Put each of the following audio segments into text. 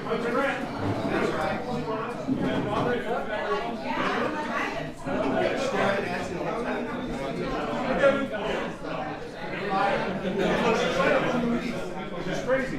It's crazy.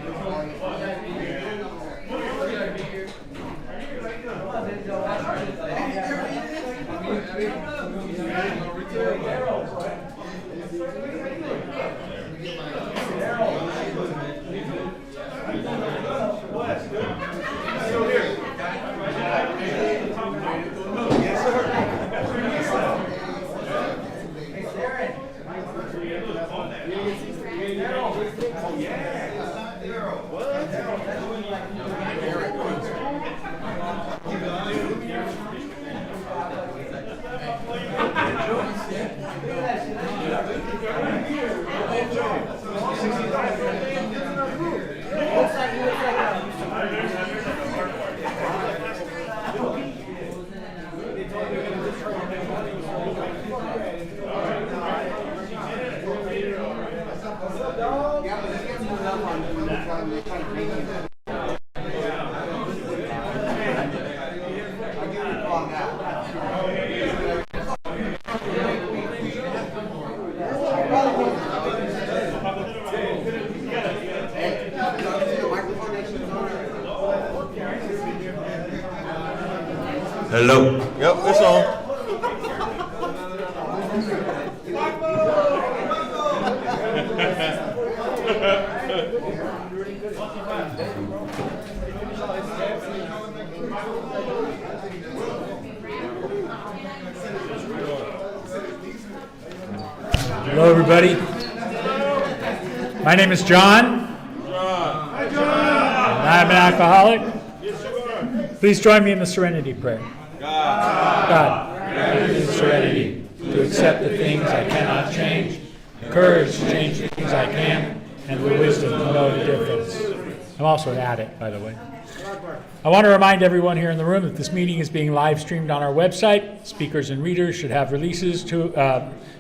Hello. Yep, it's on. Hello, everybody. My name is John. Hi, John. And I'm an alcoholic. Please join me in the Serenity Prayer. God, grant me the serenity to accept the things I cannot change, the courage to change the things I can, and the wisdom to know the difference. I'm also an addict, by the way. I want to remind everyone here in the room that this meeting is being live streamed on our website. Speakers and readers should have releases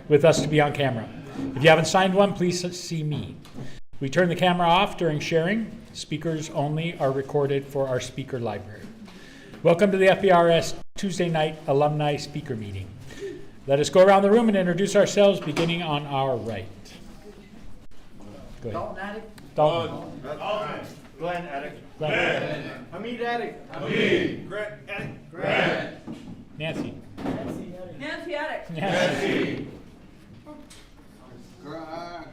with us to be on camera. If you haven't signed one, please see me. We turn the camera off during sharing. Speakers only are recorded for our speaker library. Welcome to the FBRS Tuesday night alumni speaker meeting. Let us go around the room and introduce ourselves, beginning on our right. Go ahead. Dalton Addict. Dalton. Glenn Addict. Glenn. Hamid Addict. Hamid. Grant Addict. Grant. Nancy. Nancy Addict. Nancy.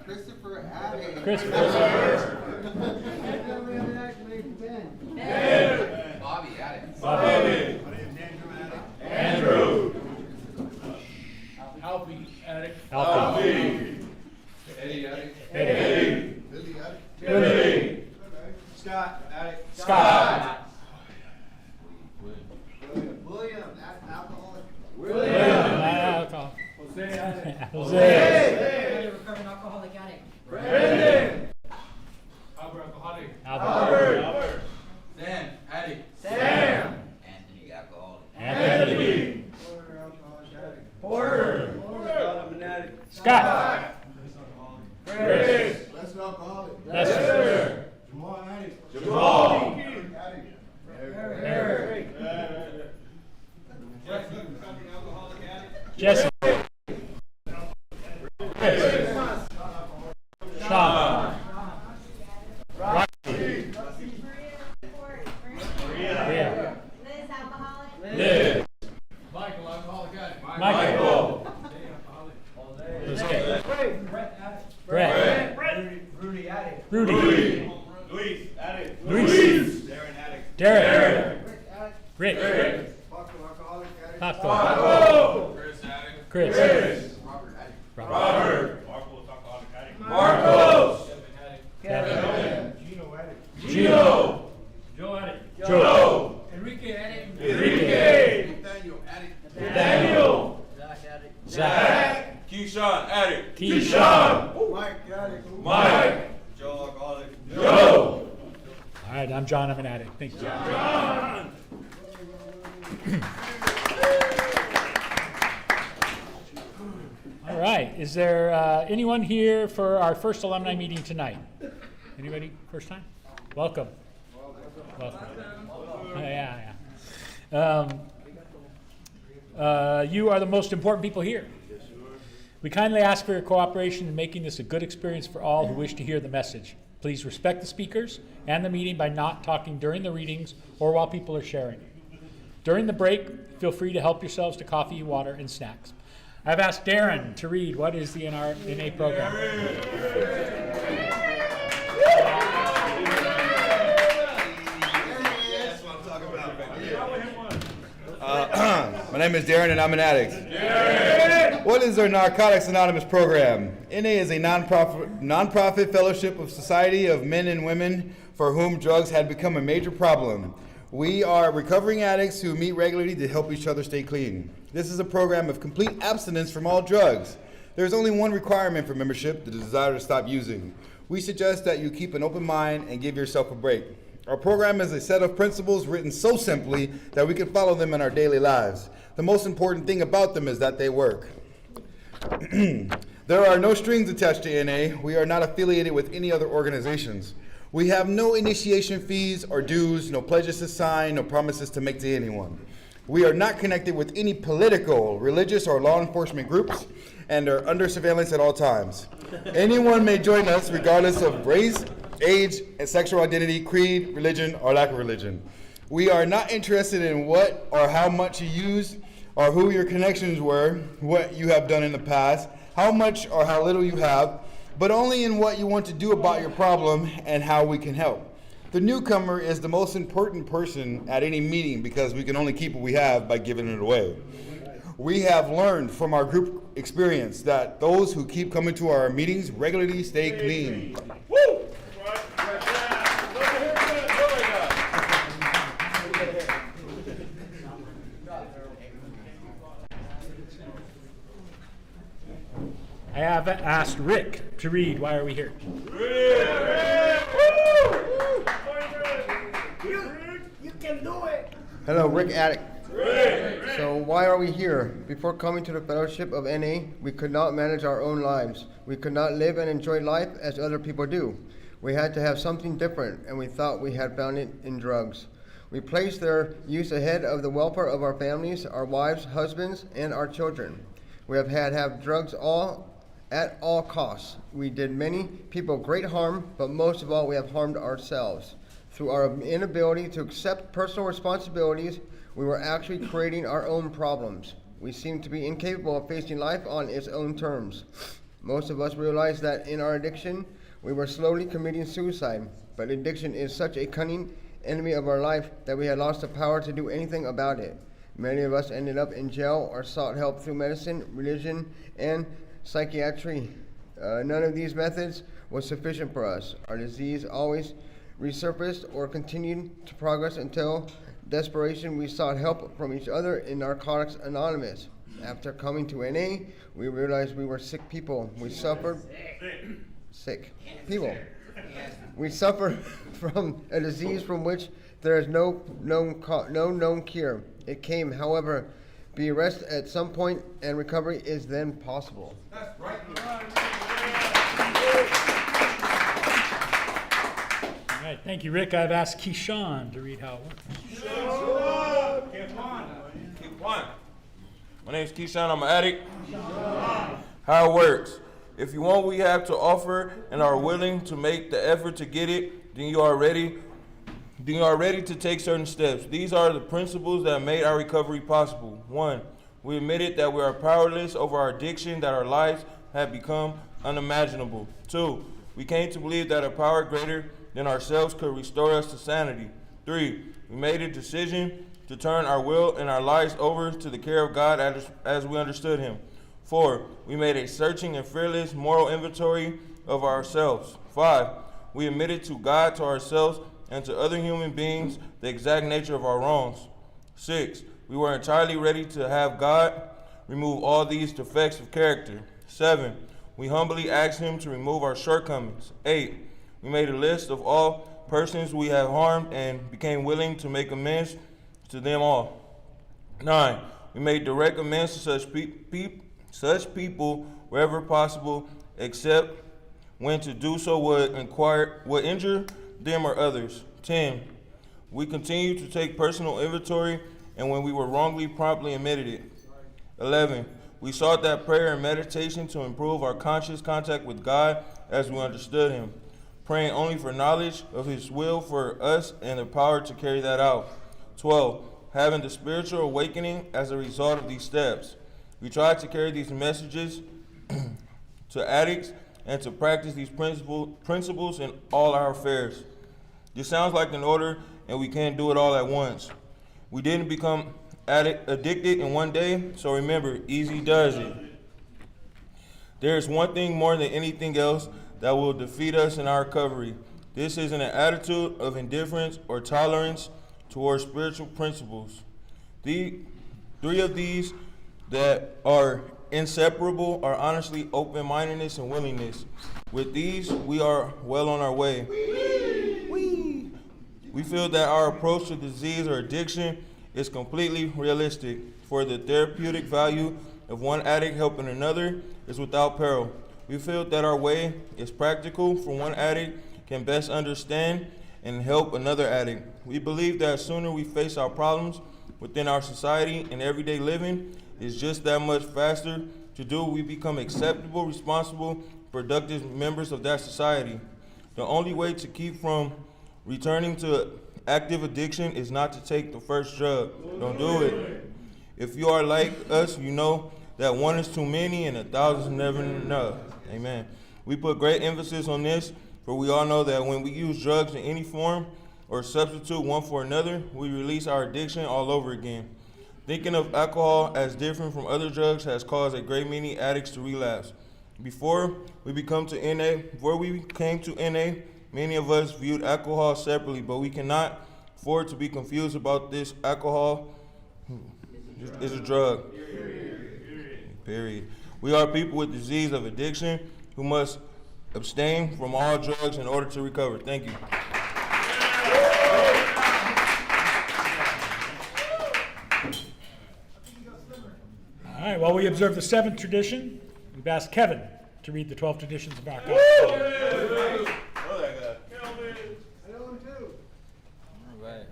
Christopher Addict. Christopher. Ben. Bobby Addict. Bobby. Andrew. Alfie Addict. Alfie. Eddie Addict. Eddie. Billy Addict. Billy. Scott Addict. Scott. William, alcoholic. William. Alcohol. Jose Addict. Jose. Recovering alcoholic addict. Brandon. Albert Alcoholic. Albert. Sam Addict. Sam. Anthony alcoholic. Anthony. Porter Alcoholic Addict. Porter. Scott I'm an Addict. Scott. Chris. Lester alcoholic. Lester. Jamal Addict. Jamal. Addict. Eric. Jesse. Sean. Rocky. Maria. Liz alcoholic. Liz. Michael Alcoholic Addict. Michael. Jose. Jose. Brett. Brett. Rudy Addict. Rudy. Luis. Addict. Luis. Darren Addict. Derek. Rick. Paco Alcoholic Addict. Paco. Chris Addict. Chris. Robert Addict. Robert. Marcos Alcoholic Addict. Marcos. Kevin Addict. Kevin. Gino Addict. Gino. Joe Addict. Joe. Enrique Addict. Enrique. Nathaniel Addict. Daniel. Zach Addict. Zach. Keyshawn Addict. Keyshawn. Mike Addict. Mike. Joe Alcoholic. Joe. All right, I'm John. I'm an addict. Thank you. John. All right. Is there anyone here for our first alumni meeting tonight? Anybody? First time? Welcome. Welcome. Yeah. You are the most important people here. We kindly ask for your cooperation in making this a good experience for all who wish to hear the message. Please respect the speakers and the meeting by not talking during the readings or while people are sharing. During the break, feel free to help yourselves to coffee, water, and snacks. I've asked Darren to read what is the NA program. That's what I'm talking about. My name is Darren and I'm an addict. What is our Narcotics Anonymous program? NA is a non-profit fellowship of society of men and women for whom drugs had become a major problem. We are recovering addicts who meet regularly to help each other stay clean. This is a program of complete abstinence from all drugs. There is only one requirement for membership, the desire to stop using. We suggest that you keep an open mind and give yourself a break. Our program is a set of principles written so simply that we can follow them in our daily lives. The most important thing about them is that they work. There are no strings attached to NA. We are not affiliated with any other organizations. We have no initiation fees or dues, no pledges to sign, no promises to make to anyone. We are not connected with any political, religious, or law enforcement groups and are under surveillance at all times. Anyone may join us regardless of race, age, and sexual identity, creed, religion, or lack of religion. We are not interested in what or how much you use or who your connections were, what you have done in the past, how much or how little you have, but only in what you want to do about your problem and how we can help. The newcomer is the most important person at any meeting because we can only keep what we have by giving it away. We have learned from our group experience that those who keep coming to our meetings regularly stay clean. Woo! I have asked Rick to read Why Are We Here? You can do it. Hello, Rick Addict. So why are we here? Before coming to the fellowship of NA, we could not manage our own lives. We could not live and enjoy life as other people do. We had to have something different, and we thought we had found it in drugs. We placed their use ahead of the welfare of our families, our wives, husbands, and our children. We have had to have drugs at all costs. We did many people great harm, but most of all, we have harmed ourselves. Through our inability to accept personal responsibilities, we were actually creating our own problems. We seemed to be incapable of facing life on its own terms. Most of us realized that in our addiction, we were slowly committing suicide, but addiction is such a cunning enemy of our life that we had lost the power to do anything about it. Many of us ended up in jail or sought help through medicine, religion, and psychiatry. None of these methods was sufficient for us. Our disease always resurfaced or continued to progress until desperation we sought help from each other in Narcotics Anonymous. After coming to NA, we realized we were sick people. We suffered sick people. We suffered from a disease from which there is no known cure. It came, however, be arrested at some point, and recovery is then possible. That's right. All right, thank you, Rick. I've asked Keyshawn to read how it works. Keep one. My name is Keyshawn. I'm an addict. How it works. If you want what we have to offer and are willing to make the effort to get it, then you are ready to take certain steps. These are the principles that made our recovery possible. 1, we admitted that we are powerless over our addiction, that our lives have become unimaginable. 2, we came to believe that a power greater than ourselves could restore us to sanity. 3, we made a decision to turn our will and our lives over to the care of God as we understood Him. 4, we made a searching and fearless moral inventory of ourselves. 5, we admitted to God, to ourselves, and to other human beings the exact nature of our wrongs. 6, we were entirely ready to have God remove all these defects of character. 7, we humbly asked Him to remove our shortcomings. 8, we made a list of all persons we have harmed and became willing to make amends to them all. 9, we made direct amends to such people wherever possible, except when to do so would injure them or others. 10, We continue to take personal inventory, and when we were wrongly, promptly admitted it. 11. We sought that prayer and meditation to improve our conscious contact with God as we understood Him, praying only for knowledge of His will for us and the power to carry that out. 12. Having the spiritual awakening as a result of these steps. We tried to carry these messages to addicts and to practice these principles in all our affairs. This sounds like an order, and we can't do it all at once. We didn't become addicted in one day, so remember, easy does it. There is one thing more than anything else that will defeat us in our recovery. This isn't an attitude of indifference or tolerance towards spiritual principles. The three of these that are inseparable are honestly open-mindedness and willingness. With these, we are well on our way. We feel that our approach to disease or addiction is completely realistic, for the therapeutic value of one addict helping another is without peril. We feel that our way is practical, for one addict can best understand and help another addict. We believe that sooner we face our problems within our society and everyday living, is just that much faster to do. We become acceptable, responsible, productive members of that society. The only way to keep from returning to active addiction is not to take the first drug. Don't do it. If you are like us, you know that one is too many and 1,000 is never enough. Amen. We put great emphasis on this, for we all know that when we use drugs in any form or substitute one for another, we release our addiction all over again. Thinking of alcohol as different from other drugs has caused a great many addicts to relapse. Before we came to NA, many of us viewed alcohol separately, but we cannot afford to be confused about this. Alcohol is a drug. Period. We are people with disease of addiction who must abstain from all drugs in order to recover. Thank you. All right, while we observe the 7th tradition, we've asked Kevin to read the 12 traditions of alcohol. All right.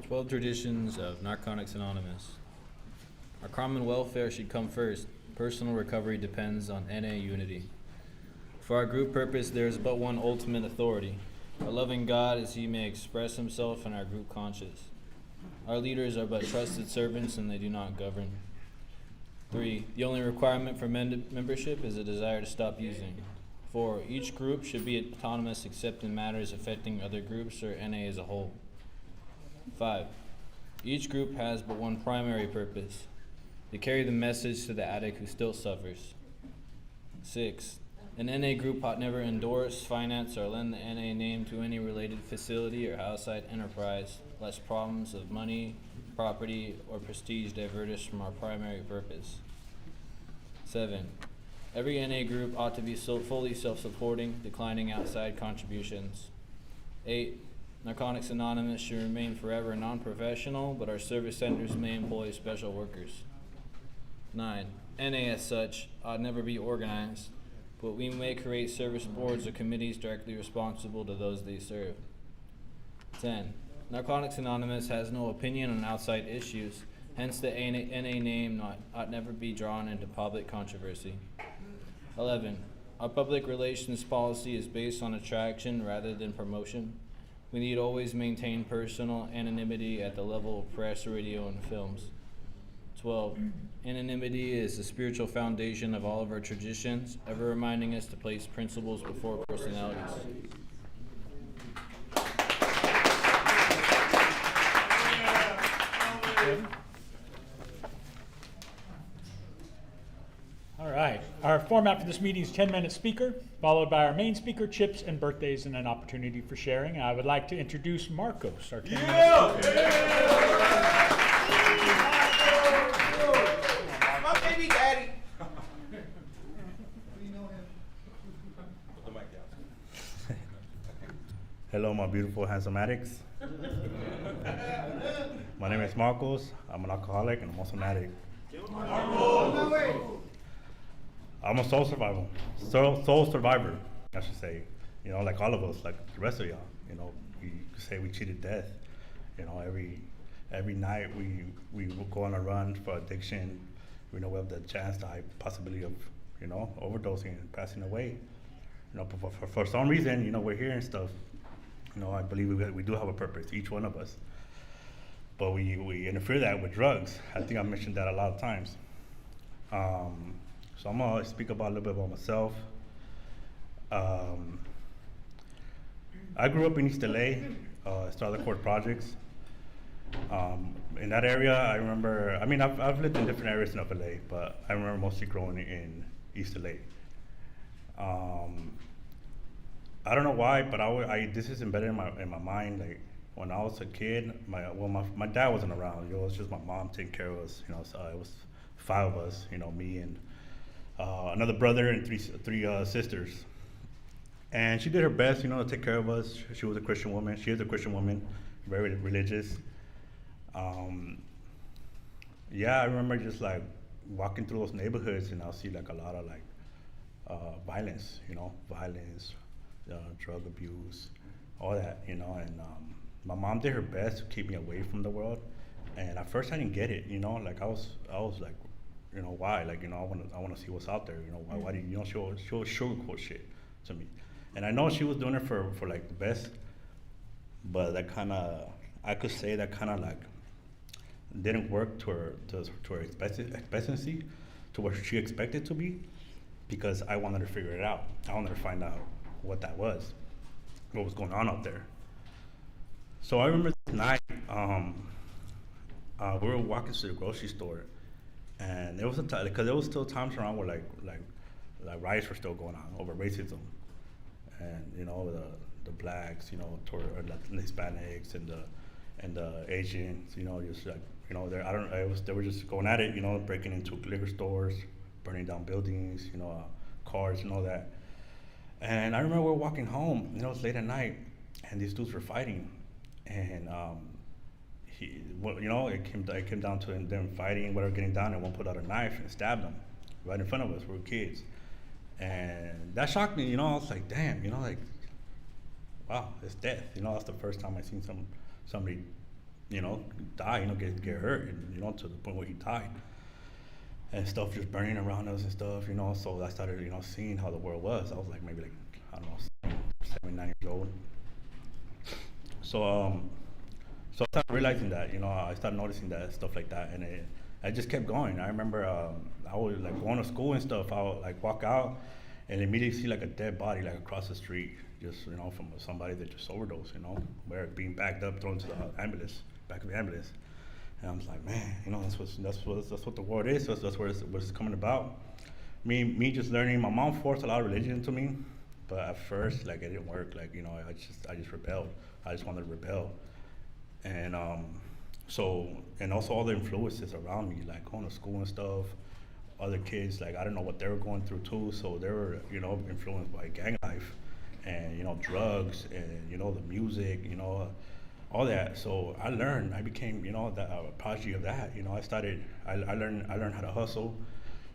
12 traditions of Narcotics Anonymous. Our common welfare should come first. Personal recovery depends on NA unity. For our group purpose, there is but one ultimate authority, our loving God, as He may express Himself in our group conscience. Our leaders are but trusted servants, and they do not govern. 3. The only requirement for membership is a desire to stop using. 4. Each group should be autonomous except in matters affecting other groups or NA as a whole. 5. Each group has but one primary purpose, to carry the message to the addict who still suffers. 6. An NA group ought never endorse, finance, or lend the NA name to any related facility or outside enterprise, lest problems of money, property, or prestige divert us from our primary purpose. 7. Every NA group ought to be fully self-supporting, declining outside contributions. 8. Narcotics Anonymous should remain forever non-professional, but our service centers may employ special workers. 9. NA as such ought never be organized, but we may create service boards or committees directly responsible to those they serve. 10. Narcotics Anonymous has no opinion on outside issues, hence the NA name ought never be drawn into public controversy. 11. Our public relations policy is based on attraction rather than promotion. We need always maintain personal anonymity at the level of press, radio, and films. 12. Anonymity is the spiritual foundation of all of our traditions, ever reminding us to place principles before personalities. All right. Our format for this meeting is 10-minute speaker, followed by our main speaker, chips and birthdays, and an opportunity for sharing. I would like to introduce Marcos, our 10-minute speaker. My baby daddy. Hello, my beautiful, handsome addicts. My name is Marcos. I'm an alcoholic and I'm also an addict. I'm a soul survivor, I should say. You know, like all of us, like the rest of y'all. You know, could say we cheated death. You know, every night we would go on a run for addiction. We know we have the chance, the high possibility of, you know, overdosing and passing away. You know, but for some reason, you know, we're hearing stuff. You know, I believe we do have a purpose, each one of us. But we interfere that with drugs. I think I mentioned that a lot of times. So I'm gonna speak about a little bit about myself. I grew up in East LA, started Court Projects. In that area, I remember, I mean, I've lived in different areas in LA, but I remember mostly growing in East LA. I don't know why, but this is embedded in my mind. Like when I was a kid, my dad wasn't around. It was just my mom taking care of us. You know, so it was 5 of us. You know, me and another brother and three sisters. And she did her best, you know, to take care of us. She was a Christian woman. She is a Christian woman, very religious. Yeah, I remember just like walking through those neighborhoods, and I'll see like a lot of like violence, you know, drug abuse, all that, you know. And my mom did her best to keep me away from the world. And at first I didn't get it, you know, like I was like, you know, why? Like, you know, I wanna see what's out there, you know. Why do you know, she'll sugarcoat shit to me. And I know she was doing it for like the best, but that kind of, I could say that kind of like didn't work to her expectancy, to what she expected to be, because I wanted to figure it out. I wanted to find out what that was, what was going on out there. So I remember this night, we were walking to the grocery store, and there was a time, because there was still times around where like riots were still going on over racism, and you know the blacks, you know, the Hispanics and the Asians, you know, just like, you know, they were just going at it, you know, breaking into liquor stores, burning down buildings, you know, cars and all that. And I remember we were walking home, you know, it was late at night, and these dudes were fighting, and you know, it came down to them fighting, whatever, getting down, and one put out a knife and stabbed them right in front of us. We were kids, and that shocked me. You know, I was like, damn, you know, like, wow, it's death. You know, that's the first time I seen somebody, you know, die. You know, get hurt, and you know, to the point where he died, and stuff just burning around us and stuff. You know, so I started, you know, seeing how the world was. I was like maybe like, I don't know, 7, 9 years old. So I started realizing that, you know, I started noticing that stuff like that, and I just kept going. I remember I would like going to school and stuff. I would like walk out and immediately see like a dead body like across the street, just, you know, from somebody that just overdosed, you know, where being backed up, thrown to the ambulance, back of the ambulance. And I was like, man, you know, that's what the world is. That's what it's coming about. Me just learning. My mom forced a lot of religion into me, but at first, like, it didn't work. Like, you know, I just rebelled. I just wanted to rebel. And and also all the influences around me, like going to school and stuff, other kids, like I don't know what they were going through too, so they were, you know, influenced by gang life and, you know, drugs and, you know, the music, you know, all that. So I became, you know, a prodigy of that. You know, I learned how to hustle,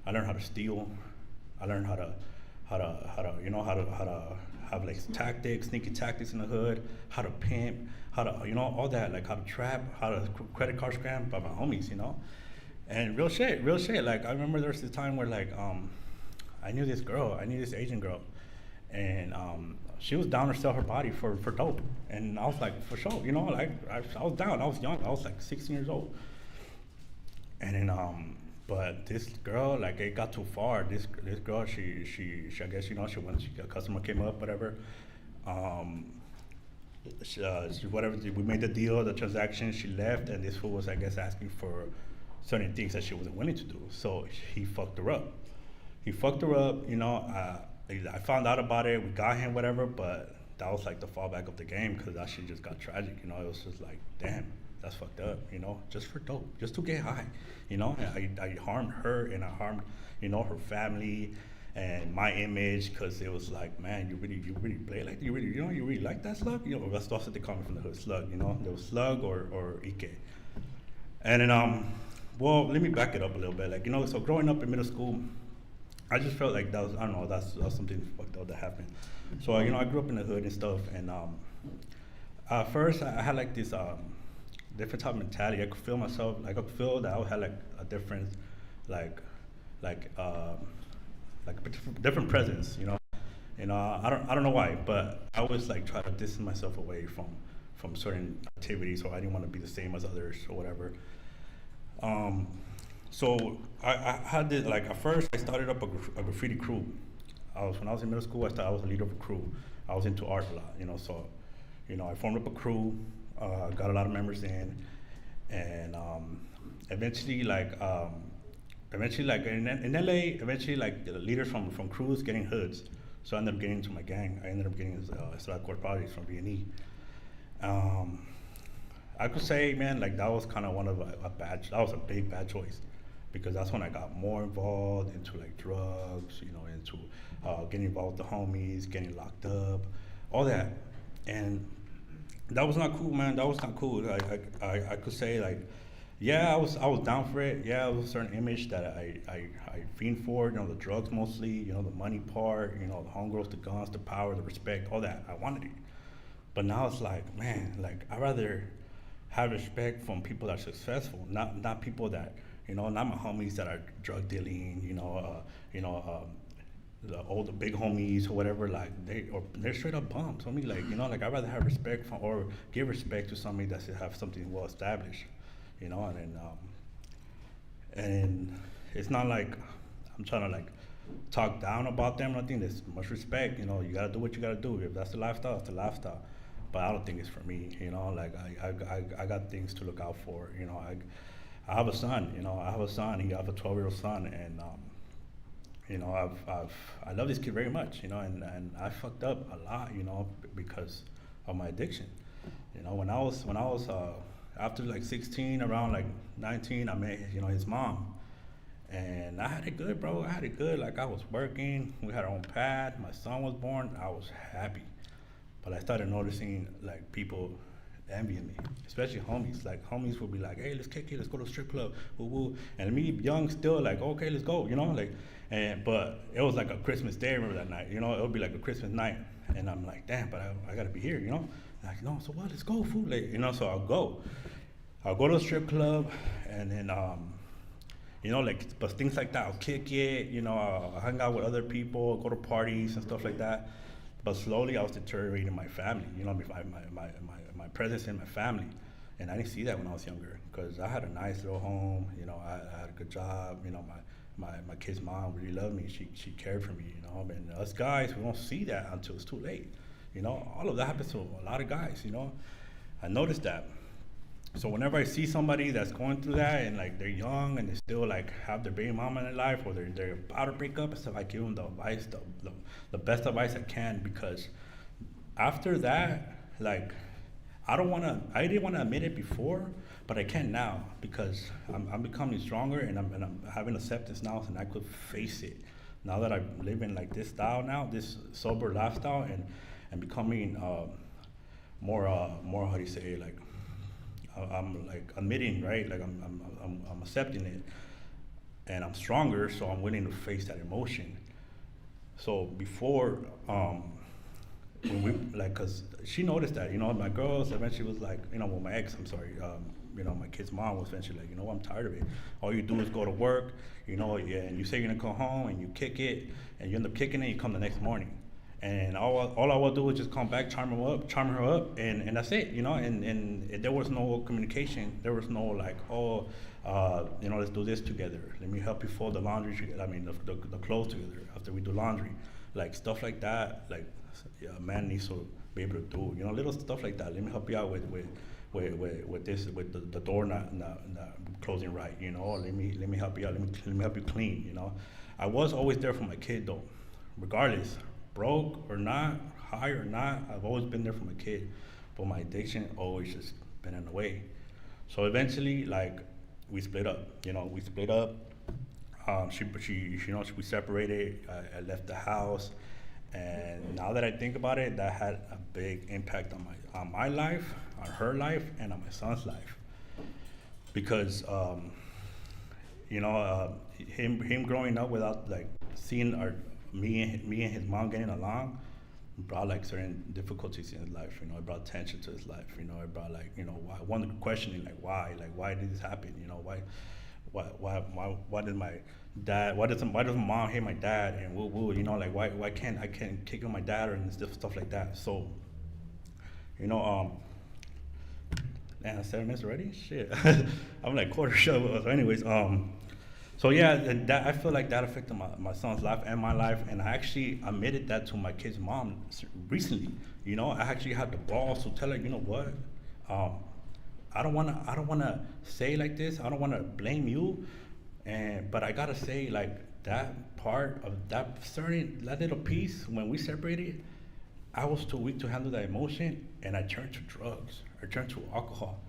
I learned how to steal, I learned how to have like sneaky tactics in the hood, how to pimp, how to, you know, all that, like how to trap, how to credit card scam by my homies, you know. And real shit. Like I remember there was this time where like I knew this Asian girl, and she was down to sell her body for dope, and I was like, for sure, you know, like I was down. I was young. I was like 16 years old, and then but this girl, like, it got too far. This girl, she I guess, you know, a customer came up, whatever. We made the deal, the transaction. She left, and this fool was, I guess, asking for certain things that she wasn't willing to do. So he fucked her up. You know. I found out about it. We got him, whatever. But that was like the fallback of the game, because that shit just got tragic. You know, it was just like, damn. That's fucked up, you know, just for dope, just to get high, you know. I harmed her, and I harmed, you know, her family and my image, because it was like, man, you really play like, you really like that slug, you know. That's what they call me from the hood, slug, you know. There was slug or Ike. And then well, let me back it up a little bit, like, you know. So growing up in middle school, I just felt like that was, I don't know, that's something fucked up that happened. So, you know, I grew up in the hood and stuff, and First, I had like this different type of mentality. I could feel myself, like I could feel that I had like a different, like, like, like a different presence, you know. I don't know why, but I always like try to distance myself away from certain activities, or I didn't want to be the same as others or whatever. So I had this, like at first I started up a graffiti crew. When I was in middle school, I was a leader of a crew. I was into art a lot, you know, so, you know, I formed up a crew, got a lot of members in, and eventually in LA, eventually like the leaders from crews getting hoods. So I ended up getting into my gang. I ended up getting Projects from V&E. I could say, man, like that was kind of that was a big bad choice, because that's when I got more involved into like drugs, you know, into getting involved with the homies, getting locked up, all that. And that was not cool, man. That was not cool. I could say like, yeah, I was down for it. Yeah, it was a certain image that I fiend for, you know, the drugs mostly, you know, the money part, you know, the homegirls, the guns, the power, the respect, all that. I wanted it. But now it's like, man, like I'd rather have respect from people that are successful, not people that, you know, not my homies that are drug dealing, the big homies or whatever, like they're straight up bums. I mean, like, you know, like I'd rather have respect from, or give respect to somebody that should have something well established, you know, and it's not like I'm trying to like talk down about them. I think there's much respect, you know, you gotta do what you gotta do. If that's the lifestyle, it's the lifestyle. But I don't think it's for me, you know, like I got things to look out for, you know. I have a son, you know, I have a 12-year-old son, and you know, I love this kid very much, you know, and I fucked up a lot, you know, because of my addiction. You know, when I was after like 16, around like 19, I met, you know, his mom, and I had it good, bro. I had it good. Like I was working, we had our own pad, my son was born, I was happy. But I started noticing like people envying me, especially homies. Like homies would be like, hey, let's kick it, let's go to a strip club, woo woo. And me, young still, like, okay, let's go, you know, like, but it was like a Christmas day, I remember that night, you know, it would be like a Christmas night. And I'm like, damn, but I gotta be here, you know? Like, no, so what, let's go, fool, like, you know, so I'll go to a strip club, and then, you know, like, but things like that, I'll kick it, you know, I'll hang out with other people, go to parties and stuff like that. But slowly I was deteriorating my family, you know, my presence in my family. And I didn't see that when I was younger, because I had a nice little home, you know, I had a good job, you know, my kid's mom really loved me, she cared for me, you know. And us guys, we don't see that until it's too late, you know. All of that happens to a lot of guys, you know. I noticed that. So whenever I see somebody that's going through that, and like they're young and they still like have their baby mama in their life, or they're about to break up and stuff, I give them the advice, the best advice I can, because after that, like, I didn't want to admit it before, but I can now, because I'm becoming stronger, and I'm having acceptance now, and I could face it. Now that I'm living like this style now, this sober lifestyle, and becoming more how do you say, like, I'm like admitting, right? Like I'm accepting it, and I'm stronger, so I'm willing to face that emotion. So before, when we, like, cause she noticed that, you know, my girls eventually was like, you know, well, my ex, I'm sorry, you know, my kid's mom was eventually like, you know, I'm tired of it. All you do is go to work, you know, and you say you're gonna come home, and you kick it, and you end up kicking it, you come the next morning. And all I will do is just come back, charm her up, and that's it, you know. And there was no communication. There was no like, oh, you know, let's do this together. Let me help you fold the laundry. The clothes together after we do laundry, like stuff like that. Like, yeah, a man needs to be able to do, you know, little stuff like that. Let me help you out with this, with the door not closing right, you know. Let me help you out. Let me help you clean, you know. I was always there for my kid though, regardless. Broke or not, high or not, I've always been there for my kid, but my addiction always just been in the way. So eventually, like, we split up. You know, we split up. We separated. I left the house, and now that I think about it, that had a big impact on my life, on her life, and on my son's life. Because, you know, him growing up without like seeing me and his mom getting along, brought like certain difficulties in his life. You know, it brought tension to his life. You know, it brought like, you know, one questioning like why did this happen? You know, why did my dad, why does mom hate my dad, and woo, you know, like why can't I kick on my dad and stuff like that. So, you know, man, 7 minutes already? Shit. I'm like quarter show. So anyways, so yeah, that I feel like that affected my son's life and my life, and I actually admitted that to my kid's mom recently. You know, I actually had the balls to tell her, you know what, I don't wanna say like this. I don't wanna blame you, but I gotta say, like, that part of that little piece when we separated, I was too weak to handle that emotion, and I turned to drugs. I turned to alcohol.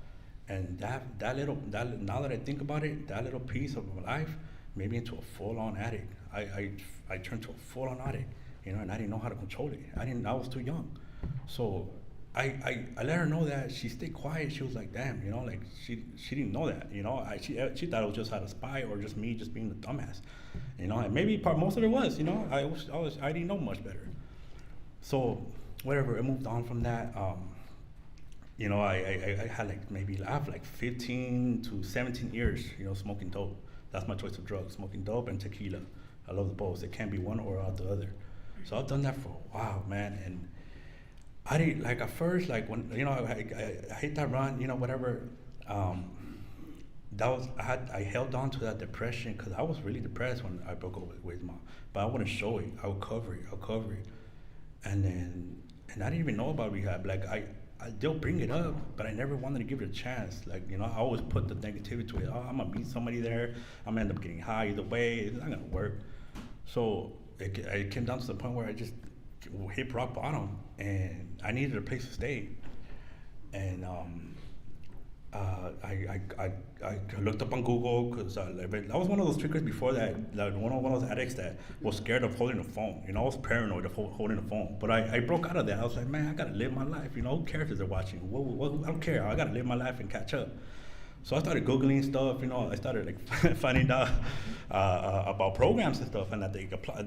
And now that I think about it, that little piece of my life made me into a full-on addict. I turned to a full-on addict, you know, and I didn't know how to control it. I was too young. So I let her know that. She stayed quiet. She was like, damn, you know, like she didn't know that, you know. She thought it was just out of spite or just me just being the dumbass, you know. And maybe most of it was, you know, I didn't know much better. So whatever, it moved on from that. You know, I had I have like 15 to 17 years, you know, smoking dope. That's my choice of drugs, smoking dope and tequila. I love the both. It can't be one or the other. So I've done that for a while, man. And I didn't, like, at first, like, when, you know, I hit that run, you know, whatever. I held on to that depression because I was really depressed when I broke up with mom. But I wouldn't show it. I would cover it. And I didn't even know about rehab. Like, they'll bring it up, but I never wanted to give it a chance. Like, you know, I always put the negativity to it. Oh, I'm gonna meet somebody there. I'm gonna end up getting high either way. It's not gonna work. So it came down to the point where I just hit rock bottom, and I needed a place to stay. And I looked up on Google because I was one of those trickers before that, like one of those addicts that was scared of holding the phone. You know, I was paranoid of holding the phone. But I broke out of that. I was like, man, I gotta live my life. You know, who cares if they're watching? I don't care. I gotta live my life and catch up. So I started Googling stuff. You know, I started like finding out about programs and stuff, and that they apply.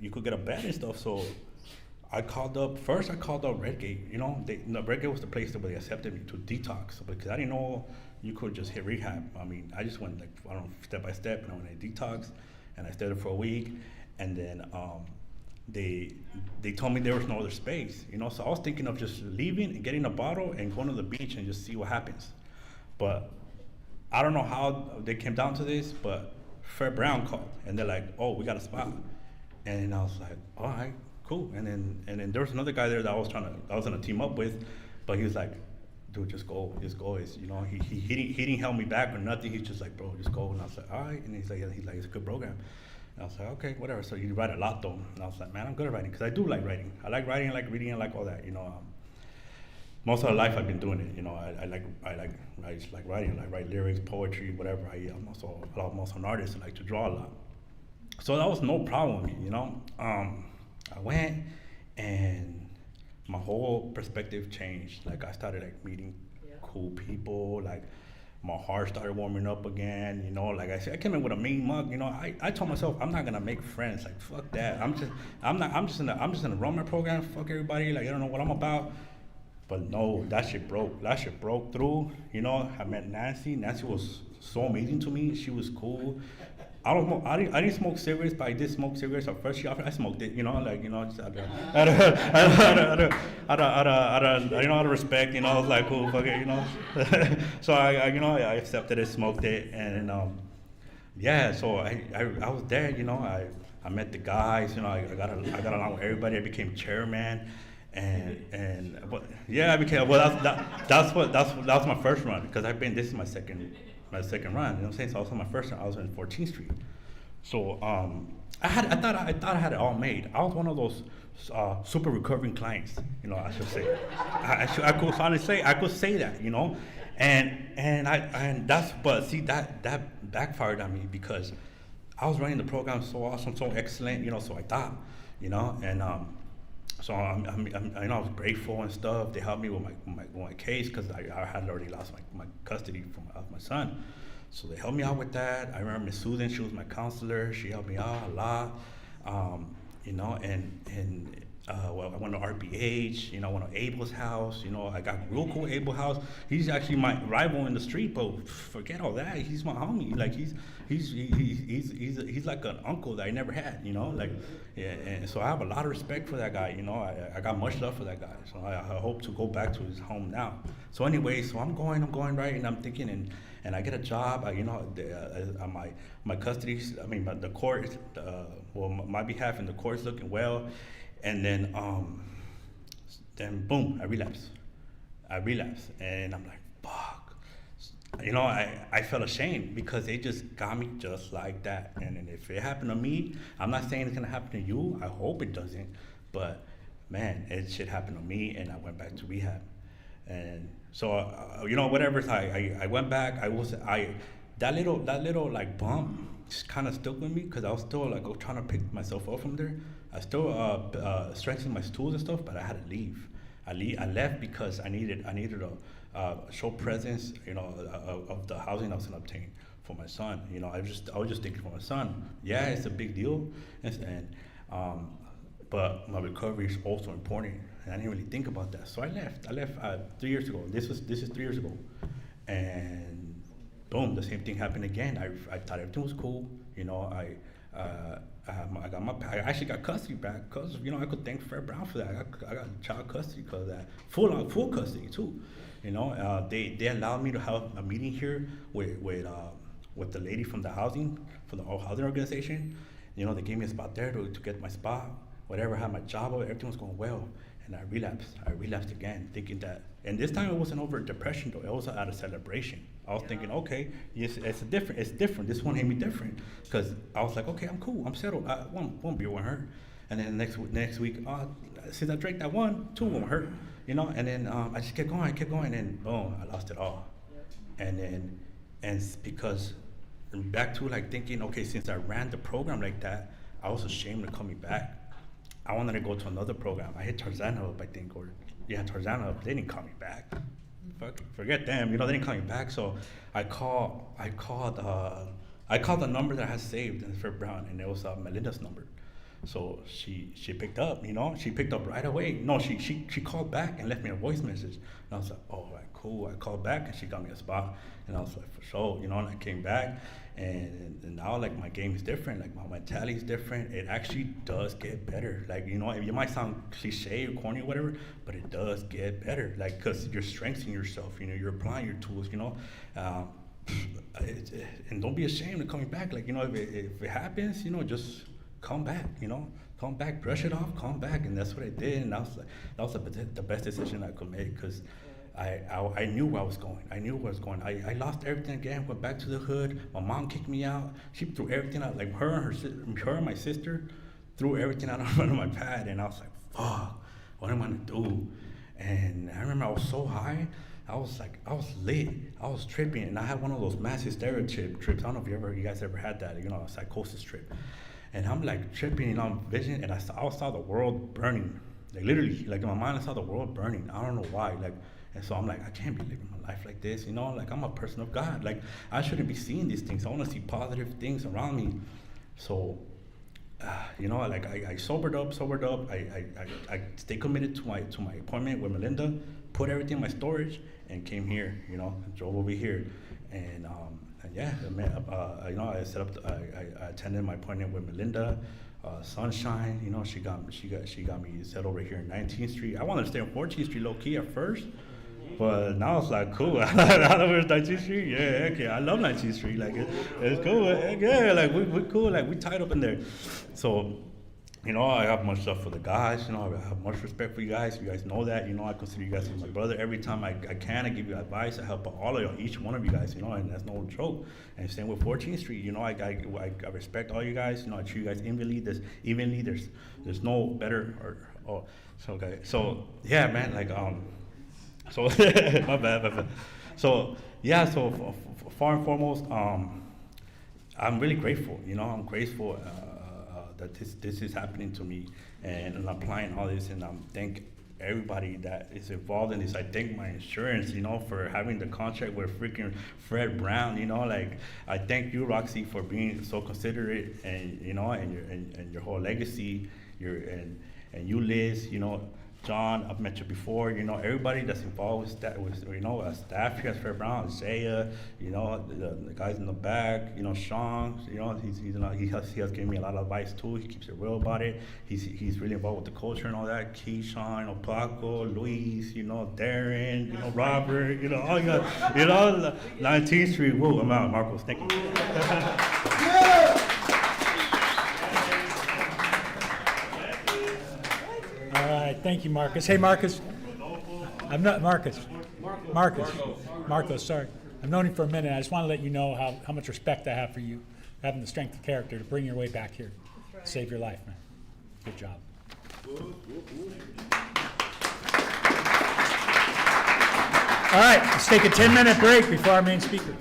You could get a bed and stuff. So I called up Redgate. You know, Redgate was the place where they accepted me to detox, because I didn't know you could just hit rehab. I mean, I just went, like, I don't know, step by step, and I went to detox, and I stayed there for a week, and then they told me there was no other space. You know, so I was thinking of just leaving and getting a bottle and going to the beach and just see what happens. But I don't know how they came down to this, but Fred Brown called, and they're like, "Oh, we got a spot," and I was like, "All right, cool." And then there was another guy there that I was gonna team up with, but he was like, "Dude, just go." It's, you know, he didn't help me back or nothing. He's just like, "Bro, just go." And I was like, "All right." And he's like, "It's a good program." And I was like, "Okay, whatever." So you write a lot though, and I was like, "Man, I'm good at writing," because I do like writing. I like writing, I like reading, I like all that. You know, most of my life I've been doing it. You know, I just like writing. I write lyrics, poetry, whatever. I'm also an artist. I like to draw a lot. So that was no problem with me. You know. I went, and my whole perspective changed. Like, I started like meeting cool people. Like, my heart started warming up again. You know, like I said, I came in with a mean mug. You know, I told myself I'm not gonna make friends. Like, fuck that. I'm just gonna run my program. Fuck everybody. Like, I don't know what I'm about. But no, that shit broke. That shit broke through. You know, I met Nancy. Nancy was so amazing to me. She was cool. I didn't smoke cigarettes, but I did smoke cigarettes. At first, I smoked it, you know, like, you know, just out of respect, you know. I was like, cool, fuck it, you know. So I accepted it, smoked it, and yeah. So I was there, you know. I met the guys, you know. I got along with everybody. I became chairman, but yeah, I became. Well, that was my first run, because this is my second run, you know what I'm saying? So also my first run, I was in 14th Street. So I thought I had it all made. I was one of those super recovering clients, you know, I should say. I could finally say, I could say that, you know, but see, that backfired on me, because I was running the program so awesome, so excellent, you know, so I thought, you know, and so I know I was grateful and stuff. They helped me with my case, because I had already lost my custody of my son. So they helped me out with that. I remember Miss Susan, she was my counselor. She helped me out a lot. you know, well, I went to RBH, you know, I went to Abel's house, you know, I got real cool Abel house. He's actually my rival in the street, but forget all that. He's my homie. Like he's like an uncle that I never had, you know, like, yeah. And so I have a lot of respect for that guy, you know. I got much love for that guy. So I hope to go back to his home now. So anyway, so I'm going right, and I'm thinking, and I get a job, you know, my custody, I mean, the court, well, my behalf in the court's looking well. And then boom, I relapse, and I'm like, fuck, you know, I felt ashamed because they just got me just like that. And if it happened to me, I'm not saying it's gonna happen to you. I hope it doesn't, but man, it should happen to me. And I went back to rehab, and so you know, whatever. I went back. That little like bump just kind of stuck with me because I was still like trying to pick myself up from there. I still strengthened my tools and stuff, but I had to leave. I left because I needed to show presence, you know, of the housing I was gonna obtain for my son. You know, I was just thinking for my son. Yeah, it's a big deal, but my recovery is also important, and I didn't really think about that. So I left 3 years ago. This is 3 years ago, and boom, the same thing happened again. I thought everything was cool, you know. I actually got custody back because, you know, I could thank Fred Brown for that. I got child custody because of that, full custody too. You know, they allowed me to have a meeting here with the lady from the housing organization. You know, they gave me a spot there to get my spot. Whatever, I had my job, everything was going well, and I relapsed again, thinking that. And this time it wasn't over depression though; it was out of celebration. I was thinking, okay, yes, it's different. This one hit me different, because I was like, okay, I'm cool, I'm settled. One beer won't hurt, and then next week, since I drank that one, two won't hurt, you know. And then I just kept going, and boom, I lost it all. And it's because back to like thinking, okay, since I ran the program like that, I was ashamed of coming back. I wanted to go to another program. I hit Tarzana up, I think, Tarzana up. They didn't call me back. Forget them, you know, they didn't call me back. So I called the number that I had saved in Fred Brown, and it was Melinda's number. So she picked up, you know, she picked up right away. No, she called back and left me a voice message. And I was like, oh, right, cool. I called back and she got me a spot. And I was like, for sure, you know, and I came back. And now, like, my game is different. Like, my mentality is different. It actually does get better. Like, you know, it might sound cliche or corny or whatever, but it does get better. Like, because you're strengthening yourself, you know, you're applying your tools, you know. And don't be ashamed of coming back. Like, you know, if it happens, you know, just come back, you know. Come back, brush it off, come back. And that's what I did. And that was the best decision I could make, because I knew where I was going. I lost everything again, went back to the hood. My mom kicked me out. She threw everything out. Like her and my sister threw everything out in front of my pad. And I was like, fuck, what am I gonna do? And I remember I was so high. I was lit. I was tripping. And I had one of those mass hysteria trips. I don't know if you guys ever had that, you know, a psychosis trip. And I'm like tripping, and I'm vision, and I saw the world burning. Like literally, like in my mind, I saw the world burning. I don't know why. Like, and so I'm like, I can't be living my life like this, you know? Like, I'm a person of God. Like, I shouldn't be seeing these things. I want to see positive things around me. So, you know, like I sobered up. I stayed committed to my appointment with Melinda, put everything in my storage, and came here. You know, drove over here, and yeah, you know, I set up. I attended my appointment with Melinda. Sunshine, you know, she got me set over here in 19th Street. I wanted to stay on 14th Street low key at first, but now it's like cool. I love 19th Street. Yeah, okay, I love 19th Street. Like it's cool. Yeah, like we cool. Like we tied up in there. So, you know, I have much love for the guys. You know, I have much respect for you guys. You guys know that. You know, I consider you guys as my brother. Every time I can, I give you advice. I help all of you, each one of you guys. You know, and that's no joke. And same with 14th Street. You know, I respect all you guys. You know, I treat you guys evenly. There's no better or so okay. So yeah, man. Like so my bad. So yeah. So far and foremost, I'm really grateful. You know, I'm grateful. That this is happening to me, and I'm applying all this, and I thank everybody that is involved in this. I thank my insurance, you know, for having the contract with freaking Fred Brown, you know, like I thank you, Roxy, for being so considerate, and you know, and your whole legacy, and you, Liz, you know, John, I've met you before, you know, everybody that's involved with staff, staff here at Fair Brown, Isaiah, you know, the guys in the back, you know, Sean, you know, he has given me a lot of advice too. He keeps it real about it. He's really involved with the culture and all that. Keyshawn, you know, Paco, Luis, you know, Darren, you know, Robert, you know, all you got, you know, 19th Street. Whoa, I'm out, Marcos. Thank you. All right, thank you, Marcus. Hey, Marcus. I'm not Marcus. Marcos, sorry. I've known you for a minute. I just want to let you know how much respect I have for you, having the strength of character to bring your way back here, save your life, man. Good job. All right, let's take a 10-minute break before our main speaker.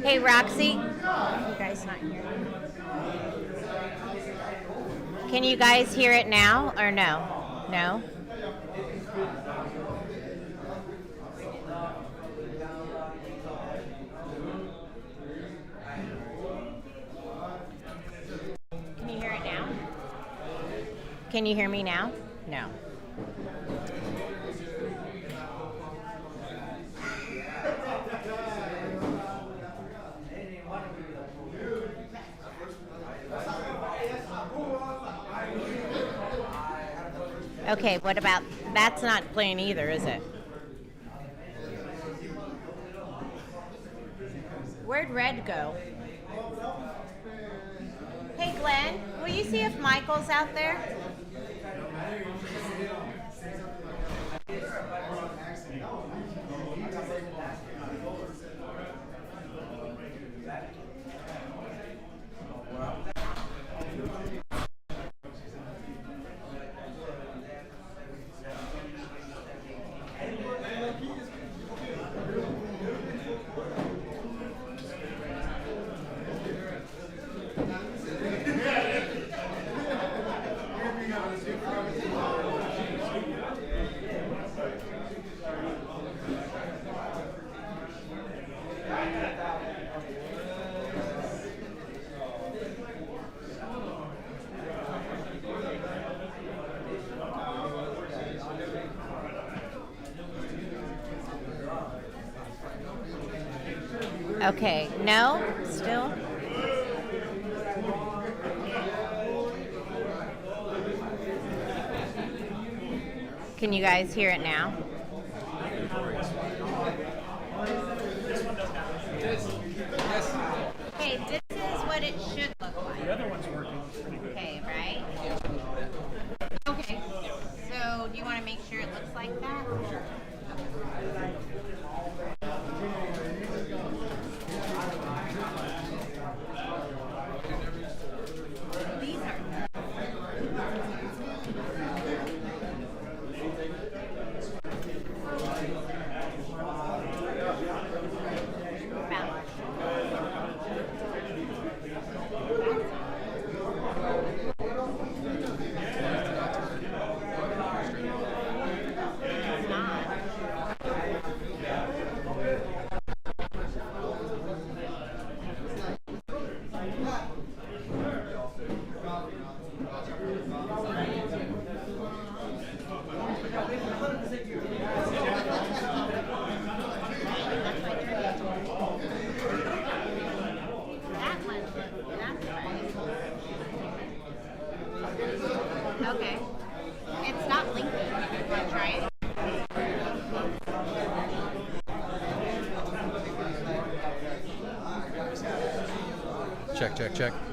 Hey, Roxy. You guys not hear? Can you guys hear it now or no? No? Can you hear it now? Can you hear me now? No. Okay, what about, that's not playing either, is it? Where'd Red go? Hey Glenn, will you see if Michael's out there? Okay, no, still? Can you guys hear it now? Okay, this is what it should look like. The other one's working pretty good. Okay, right? Okay, so do you want to make sure it looks like that? Sure. These are. Okay. It's not blinking. Want to try it? Check, check, check.